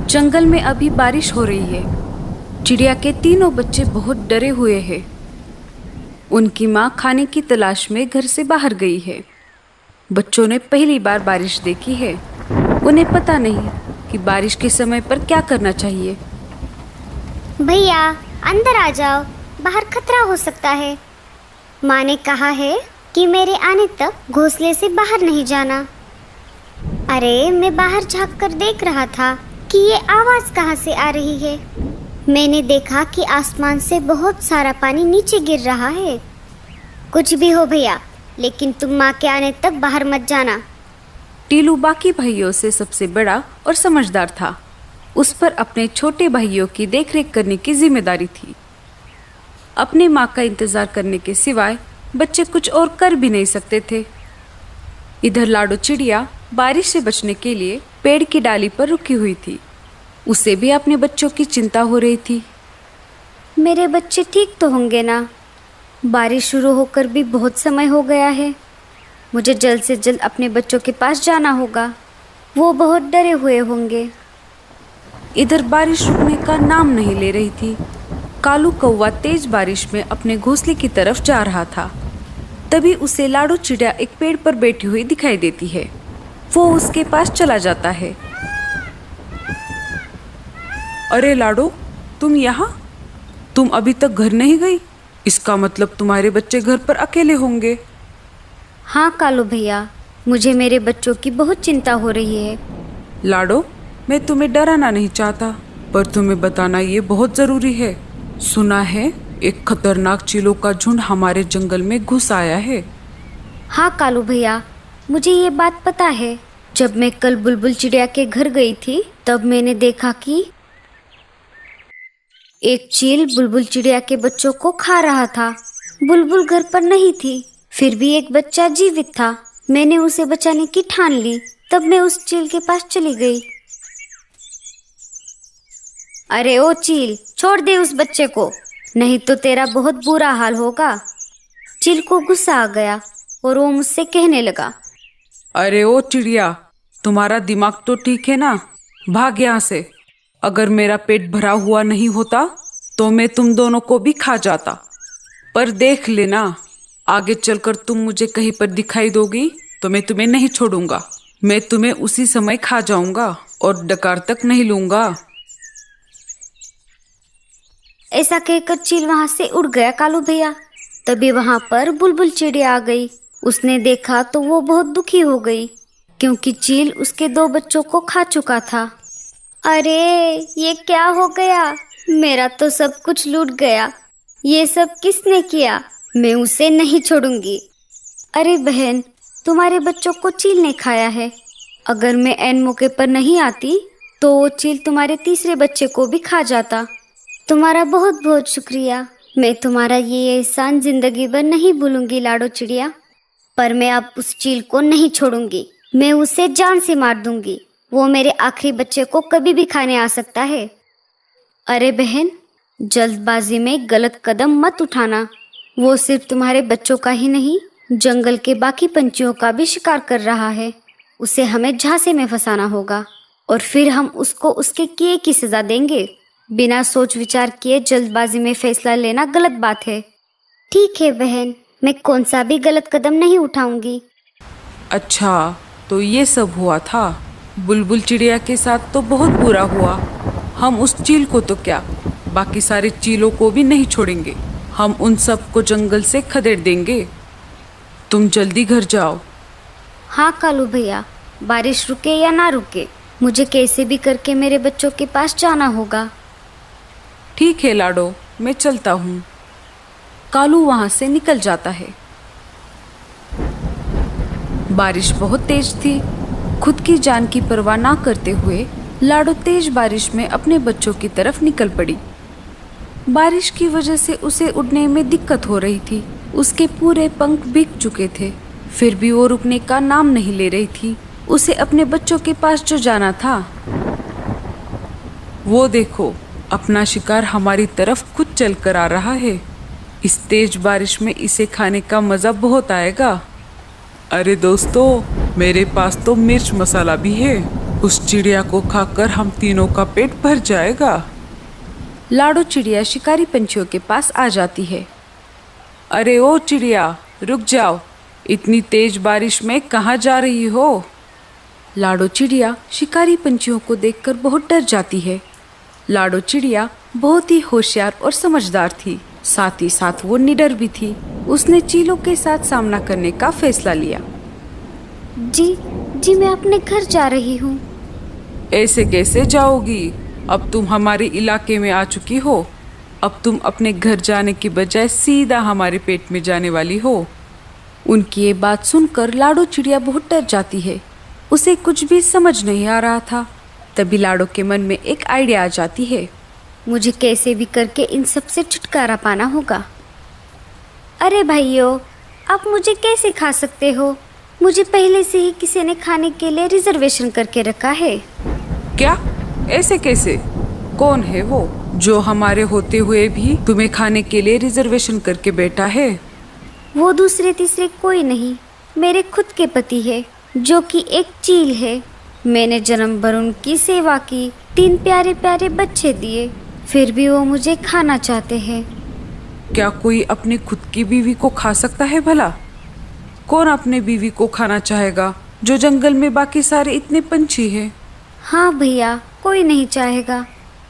जंगल में अभी बारिश हो रही है। चिड़िया के तीनों बच्चे बहुत डरे हुए हैं। उनकी माँ खाने की तलाश में घर से बाहर गई है। बच्चों ने पहली बार बारिश देखी है। उन्हें पता नहीं कि बारिश के समय पर क्या करना चाहिए। भैया अंदर आ जाओ, बाहर खतरा हो सकता है। माँ ने कहा है कि मेरे आने तक घोंसले से बाहर नहीं जाना। अरे मैं बाहर झांक कर देख रहा था कि ये आवाज़ कहाँ से आ रही है। मैंने देखा कि आसमान से बहुत सारा पानी नीचे गिर रहा है। कुछ भी हो भैया, लेकिन तुम माँ के आने तक बाहर मत जाना। टीलू बाकी भाइयों से सबसे बड़ा और समझदार था। उस पर अपने छोटे भाइयों की देखरेख करने की जिम्मेदारी थी। अपने माँ का इंतजार करने के सिवाय बच्चे कुछ और कर भी नहीं सकते थे। इधर लाडो चिड़िया बारिश से बचने के लिए पेड़ की डाली पर रुकी हुई थी। उसे भी अपने बच्चों की चिंता हो रही थी। मेरे बच्चे ठीक तो होंगे ना? बारिश शुरू होकर भी बहुत समय हो गया है। मुझे जल्द से जल्द अपने बच्चों के पास जाना होगा। वो बहुत डरे हुए होंगे। इधर बारिश रुकने का नाम नहीं ले रही थी। कालू कौवा तेज बारिश में अपने घोंसले की तरफ जा रहा था। तभी उसे लाडो चिड़िया एक पेड़ पर बैठी हुई दिखाई देती है। वो उसके पास चला जाता है। अरे लाडो, तुम यहाँ? तुम अभी तक घर नहीं गई? इसका मतलब तुम्हारे बच्चे घर पर अकेले होंगे। हाँ कालू भैया, मुझे मेरे बच्चों की बहुत चिंता हो रही है। लाडो, मैं तुम्हें डराना नहीं चाहता, पर तुम्हें बताना ये बहुत जरूरी है। सुना है एक खतरनाक चीलों का झुंड हमारे जंगल में घुस आया है। हाँ कालू भैया, मुझे ये बात पता है। जब मैं कल बुलबुल चिड़िया के घर गई थी, तब मैंने देखा कि एक चील बुलबुल चिड़िया के बच्चों को खा रहा था। बुलबुल घर पर नहीं थी, फिर भी एक बच्चा जीवित था। मैंने उसे बचाने की ठान ली। तब मैं उस चील के पास चली गई। अरे ओ चील, छोड़ दे उस बच्चे को, नहीं तो तेरा बहुत बुरा हाल होगा। चील को गुस्सा आ गया और वो मुझसे कहने लगा, अरे ओ चिड़िया, तुम्हारा दिमाग तो ठीक है ना? भाग यहाँ से। अगर मेरा पेट भरा हुआ नहीं होता तो मैं तुम दोनों को भी खा जाता। पर देख लेना, आगे चलकर तुम मुझे कहीं पर दिखाई दोगी तो मैं तुम्हें नहीं छोड़ूंगा। मैं तुम्हें उसी समय खा जाऊंगा और डकार तक नहीं लूंगा। ऐसा कहकर चील वहां से उड़ गया कालू भैया। तभी वहां पर बुलबुल चिड़िया आ गई। उसने देखा तो वो बहुत दुखी हो गई, क्योंकि चील उसके 2 बच्चों को खा चुका था। अरे ये क्या हो गया? मेरा तो सब कुछ लूट गया। ये सब किसने किया? मैं उसे नहीं छोड़ूंगी। अरे बहन, तुम्हारे बच्चों को चील ने खाया है। अगर मैं ऐन मौके पर नहीं आती तो वो चील तुम्हारे तीसरे बच्चे को भी खा जाता। तुम्हारा बहुत बहुत शुक्रिया। मैं तुम्हारा ये एहसान जिंदगी भर नहीं भूलूंगी लाडो चिड़िया। पर मैं अब उस चील को नहीं छोड़ूंगी। मैं उसे जान से मार दूंगी। वो मेरे आखिरी बच्चे को कभी भी खाने आ सकता है। अरे बहन, जल्दबाजी में गलत कदम मत उठाना। वो सिर्फ तुम्हारे बच्चों का ही नहीं, जंगल के बाकी पंछियों का भी शिकार कर रहा है। उसे हमें झांसे में फंसाना होगा और फिर हम उसको उसके किए की सजा देंगे। बिना सोच विचार किए जल्दबाजी में फैसला लेना गलत बात है। ठीक है बहन, मैं कौन सा भी गलत कदम नहीं उठाऊंगी। अच्छा, तो ये सब हुआ था। बुलबुल चिड़िया के साथ तो बहुत बुरा हुआ। हम उस चील को तो क्या, बाकी सारे चीलों को भी नहीं छोड़ेंगे। हम उन सब को जंगल से खदेड़ देंगे। तुम जल्दी घर जाओ। हाँ कालू भैया, बारिश रुके या ना रुके, मुझे कैसे भी करके मेरे बच्चों के पास जाना होगा। ठीक है लाडो, मैं चलता हूँ। कालू वहां से निकल जाता है। बारिश बहुत तेज थी। खुद की जान की परवाह ना करते हुए लाडो तेज बारिश में अपने बच्चों की तरफ निकल पड़ी। बारिश की वजह से उसे उड़ने में दिक्कत हो रही थी। उसके पूरे पंख भीग चुके थे, फिर भी वो रुकने का नाम नहीं ले रही थी। उसे अपने बच्चों के पास जो जाना था। वो देखो, अपना शिकार हमारी तरफ खुद चल कर आ रहा है। इस तेज बारिश में इसे खाने का मजा बहुत आएगा। अरे दोस्तों, मेरे पास तो मिर्च मसाला भी है। उस चिड़िया को खाकर हम तीनों का पेट भर जाएगा। लाडो चिड़िया शिकारी पंछियों के पास आ जाती है। अरे ओ चिड़िया, रुक जाओ, इतनी तेज बारिश में कहाँ जा रही हो? लाडो चिड़िया शिकारी पंछियों को देखकर बहुत डर जाती है। लाडो चिड़िया बहुत ही होशियार और समझदार थी, साथ ही साथ वो निडर भी थी। उसने चीलों के साथ सामना करने का फैसला लिया। जी जी, मैं अपने घर जा रही हूँ। ऐसे कैसे जाओगी? अब तुम हमारे इलाके में आ चुकी हो। अब तुम अपने घर जाने की बजाय सीधा हमारे पेट में जाने वाली हो। उनकी ये बात सुनकर लाडो चिड़िया बहुत डर जाती है। उसे कुछ भी समझ नहीं आ रहा था। तभी लाडो के मन में एक आइडिया आ जाती है। मुझे कैसे भी करके इन सब से छुटकारा पाना होगा। अरे भाइयों, आप मुझे कैसे खा सकते हो? मुझे पहले से ही किसी ने खाने के लिए रिजर्वेशन करके रखा है। क्या? ऐसे कैसे? कौन है वो जो हमारे होते हुए भी तुम्हें खाने के लिए रिजर्वेशन करके बैठा है? वो दूसरे तीसरे कोई नहीं, मेरे खुद के पति है, जो कि एक चील है। मैंने जन्म भर उनकी सेवा की, 3 प्यारे प्यारे बच्चे दिए, फिर भी वो मुझे खाना चाहते हैं। क्या कोई अपने खुद की बीवी को खा सकता है भला? कौन अपने बीवी को खाना चाहेगा जो जंगल में बाकी सारे इतने पंछी हैं? हाँ भैया, कोई नहीं चाहेगा,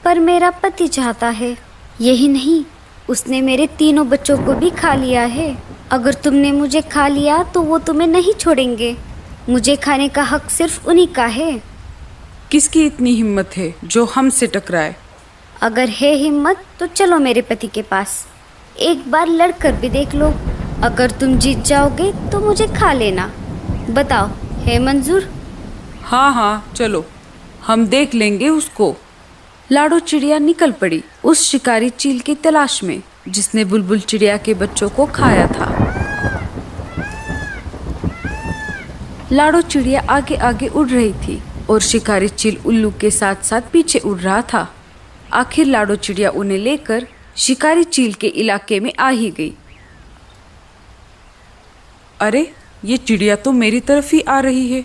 पर मेरा पति चाहता है। यही नहीं, उसने मेरे 3 बच्चों को भी खा लिया है। अगर तुमने मुझे खा लिया तो वो तुम्हें नहीं छोड़ेंगे। मुझे खाने का हक सिर्फ उन्हीं का है। किसकी इतनी हिम्मत है जो हमसे टकराए? अगर है हिम्मत तो चलो मेरे पति के पास, एक बार लड़कर भी देख लो। अगर तुम जीत जाओगे तो मुझे खा लेना। बताओ, है मंजूर? हाँ हाँ, चलो, हम देख लेंगे उसको। लाडो चिड़िया निकल पड़ी उस शिकारी चील की तलाश में जिसने बुलबुल चिड़िया के बच्चों को खाया था। लाडो चिड़िया आगे आगे उड़ रही थी और शिकारी चील उल्लू के साथ साथ पीछे उड़ रहा था। आखिर लाडो चिड़िया उन्हें लेकर शिकारी चील के इलाके में आ ही गई। अरे, ये चिड़िया तो मेरी तरफ ही आ रही है।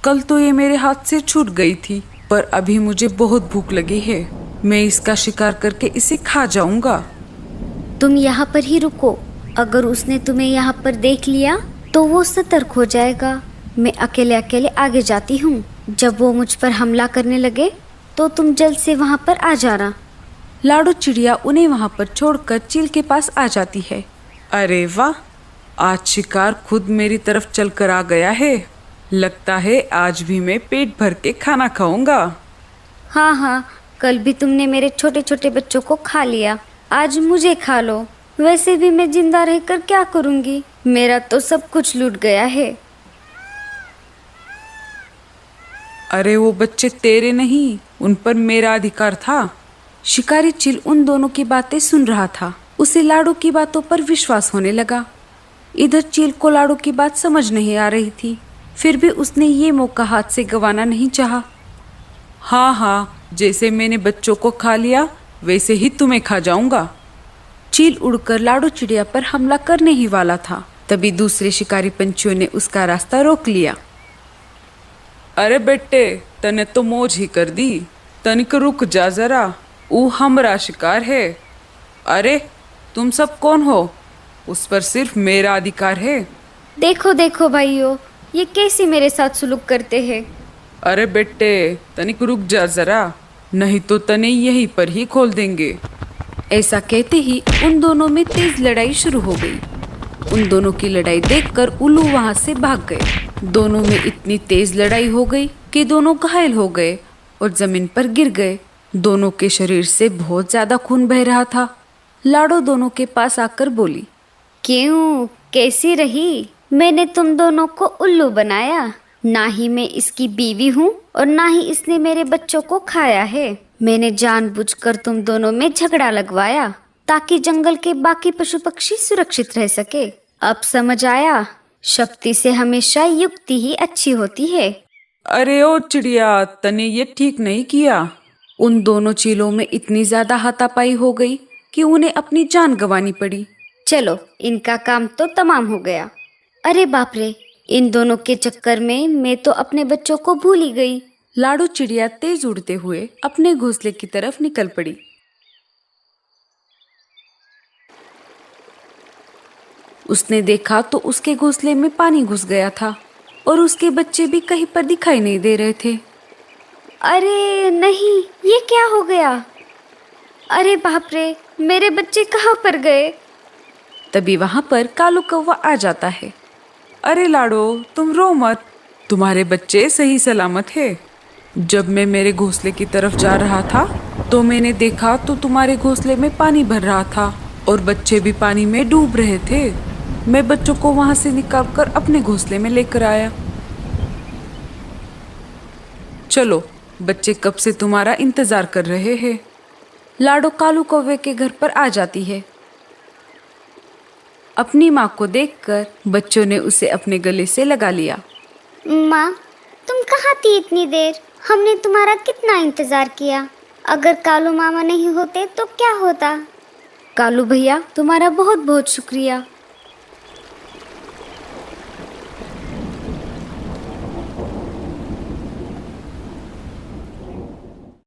कल तो ये मेरे हाथ से छूट गई थी, पर अभी मुझे बहुत भूख लगी है। मैं इसका शिकार करके इसे खा जाऊंगा। तुम यहाँ पर ही रुको। अगर उसने तुम्हें यहाँ पर देख लिया तो वो सतर्क हो जाएगा। मैं अकेले अकेले आगे जाती हूँ। जब वो मुझ पर हमला करने लगे तो तुम जल्द से वहाँ पर आ जाना। लाडो चिड़िया उन्हें वहाँ पर छोड़कर चील के पास आ जाती है। अरे वाह, आज शिकार खुद मेरी तरफ चलकर आ गया है। लगता है आज भी मैं पेट भर के खाना खाऊंगा। हाँ हाँ, कल भी तुमने मेरे छोटे छोटे बच्चों को खा लिया, आज मुझे खा लो। वैसे भी मैं जिंदा रहकर क्या करूँगी? मेरा तो सब कुछ लूट गया है। अरे वो बच्चे तेरे नहीं, उन पर मेरा अधिकार था। शिकारी चील उन दोनों की बातें सुन रहा था। उसे लाडो की बातों पर विश्वास होने लगा। इधर चील को लाडो की बात समझ नहीं आ रही थी, फिर भी उसने ये मौका हाथ से गंवाना नहीं चाहा। हाँ हाँ, जैसे मैंने बच्चों को खा लिया वैसे ही तुम्हें खा जाऊंगा। चील उड़कर लाडो चिड़िया पर हमला करने ही वाला था, तभी दूसरे शिकारी पंछियों ने उसका रास्ता रोक लिया। अरे बेटे, तने तो मौज ही कर दी। तनिक रुक जा जरा, वो हमरा शिकार है। अरे तुम सब कौन हो? उस पर सिर्फ मेरा अधिकार है। देखो देखो भाइयों, ये कैसे मेरे साथ सुलूक करते हैं। अरे बेटे, तनिक रुक जा जरा, नहीं तो तने यहीं पर ही खोल देंगे। ऐसा कहते ही उन दोनों में तेज लड़ाई शुरू हो गई। उन दोनों की लड़ाई देखकर उल्लू वहां से भाग गए। दोनों में इतनी तेज लड़ाई हो गई कि दोनों घायल हो गए और जमीन पर गिर गए। दोनों के शरीर से बहुत ज्यादा खून बह रहा था। लाडो दोनों के पास आकर बोली, क्यों, कैसी रही? मैंने तुम दोनों को उल्लू बनाया। ना ही मैं इसकी बीवी हूँ और ना ही इसने मेरे बच्चों को खाया है। मैंने जानबूझकर तुम दोनों में झगड़ा लगवाया ताकि जंगल के बाकी पशु पक्षी सुरक्षित रह सके। अब समझ आया, शक्ति से हमेशा युक्ति ही अच्छी होती है। अरे ओ चिड़िया, तने ये ठीक नहीं किया। उन दोनों चीलों में इतनी ज्यादा हाथापाई हो गई कि उन्हें अपनी जान गंवानी पड़ी। चलो, इनका काम तो तमाम हो गया। अरे बाप रे, इन दोनों के चक्कर में मैं तो अपने बच्चों को भूल ही गई। लाडू चिड़िया तेज उड़ते हुए अपने घोंसले की तरफ निकल पड़ी। उसने देखा तो उसके घोंसले में पानी घुस गया था और उसके बच्चे भी कहीं पर दिखाई नहीं दे रहे थे। अरे नहीं, ये क्या हो गया? अरे बाप रे, मेरे बच्चे कहाँ पर गए? तभी वहां पर कालू कौवा आ जाता है। अरे लाडो, तुम रो मत, तुम्हारे बच्चे सही सलामत है। जब मैं मेरे घोंसले की तरफ जा रहा था तो मैंने देखा तो तुम्हारे घोंसले में पानी भर रहा था और बच्चे भी पानी में डूब रहे थे। मैं बच्चों को वहां से निकालकर अपने घोंसले में लेकर आया। चलो, बच्चे कब से तुम्हारा इंतजार कर रहे हैं। लाडो कालू कौवे के घर पर आ जाती है। अपनी माँ को देखकर बच्चों ने उसे अपने गले से लगा लिया। माँ, तुम कहाँ थी इतनी देर? हमने तुम्हारा कितना इंतजार किया। अगर कालू मामा नहीं होते तो क्या होता? कालू भैया, तुम्हारा बहुत बहुत शुक्रिया।